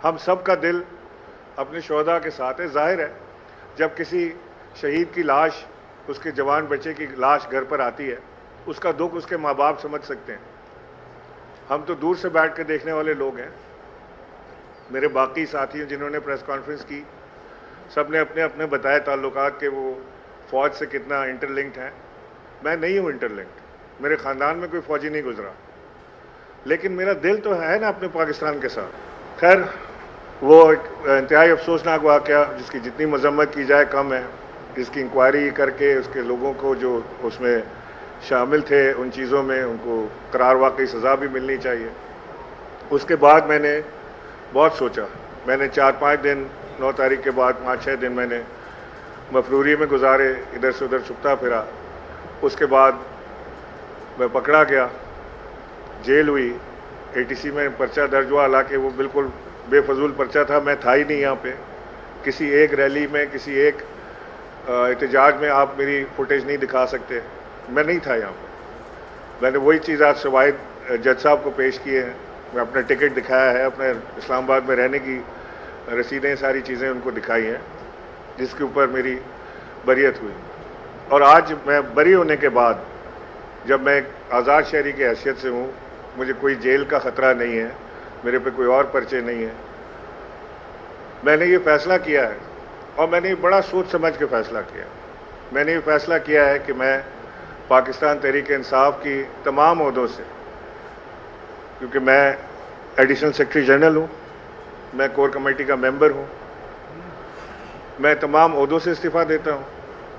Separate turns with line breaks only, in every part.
हम सब का दिल अपने शोहदा के साथ है। जाहिर है जब किसी शहीद की लाश, उसके जवान बच्चे की लाश घर पर आती है, उसका दुख उसके माँ बाप समझ सकते हैं। हम तो दूर से बैठ कर देखने वाले लोग हैं। मेरे बाकी साथी जिन्होंने प्रेस कॉन्फ्रेंस की, सब ने अपने अपने बताए ताल्लुकात के वो फ़ौज से कितना इंटरलिंक्ड है। मैं नहीं हूँ इंटरलिंक्ड, मेरे ख़ानदान में कोई फ़ौजी नहीं गुजरा, लेकिन मेरा दिल तो है ना अपने पाकिस्तान के साथ। खैर, वो एक इंतहाई अफसोसनाक वाक़या जिसकी जितनी मजम्मत की जाए कम है। इसकी इंक्वायरी करके उसके लोगों को जो उसमें शामिल थे उन चीज़ों में उनको करार वाकई सज़ा भी मिलनी चाहिए। उसके बाद मैंने बहुत सोचा। मैंने 4-5 दिन, 9 तारीख के बाद 5-6 दिन मैंने मफरूरी में गुजारे, इधर से उधर छुपता फिरा। उसके बाद मैं पकड़ा गया, जेल हुई, एटीसी में पर्चा दर्ज हुआ, हालांकि वो बिल्कुल बेफजूल पर्चा था। मैं था ही नहीं यहाँ पे। किसी एक रैली में, किसी एक एहतजाज में आप मेरी फुटेज नहीं दिखा सकते। मैं नहीं था यहाँ पे। मैंने वही चीज़ आज शवाहिद जज साहब को पेश किए हैं। मैं अपना टिकट दिखाया है, अपने इस्लामाबाद में रहने की रसीदें, सारी चीज़ें उनको दिखाई हैं, जिसके ऊपर मेरी बरियत हुई। और आज मैं बरी होने के बाद, जब मैं एक आज़ाद शहरी की हैसियत से हूँ, मुझे कोई जेल का ख़तरा नहीं है, मेरे पे कोई और पर्चे नहीं है। मैंने ये फ़ैसला किया है, और मैंने बड़ा सोच समझ के फ़ैसला किया। मैंने ये फ़ैसला किया है कि मैं पाकिस्तान तहरीक इंसाफ की तमाम ओहदों से, क्योंकि मैं एडिशनल सेक्रेटरी जनरल हूँ, मैं कोर कमेटी का मेंबर हूँ, मैं तमाम ओहदों से इस्तीफ़ा देता हूँ।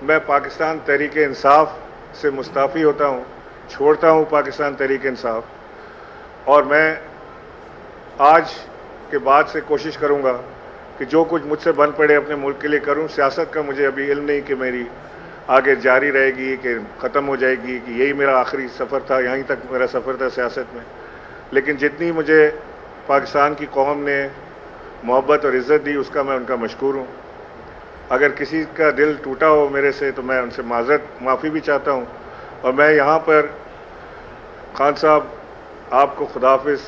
मैं पाकिस्तान तहरीक इंसाफ से मुस्ताफ़ी होता हूँ, छोड़ता हूँ पाकिस्तान तहरीक इंसाफ, और मैं आज के बाद से कोशिश करूँगा कि जो कुछ मुझसे बन पड़े अपने मुल्क के लिए करूँ। सियासत का मुझे अभी इल्म नहीं कि मेरी आगे जारी रहेगी कि ख़त्म हो जाएगी, कि यही मेरा आखिरी सफ़र था, यहीं तक मेरा सफ़र था सियासत में। लेकिन जितनी मुझे पाकिस्तान की कौम ने मोहब्बत और इज़्ज़त दी, उसका मैं उनका मशकूर हूँ। अगर किसी का दिल टूटा हो मेरे से, तो मैं उनसे माफ़ी भी चाहता हूँ। और मैं यहाँ पर खान साहब आपको खुदा हाफिज़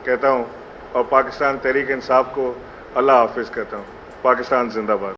कहता हूँ, और पाकिस्तान तहरीक इंसाफ को अल्लाह हाफिज़ कहता हूँ। पाकिस्तान जिंदाबाद।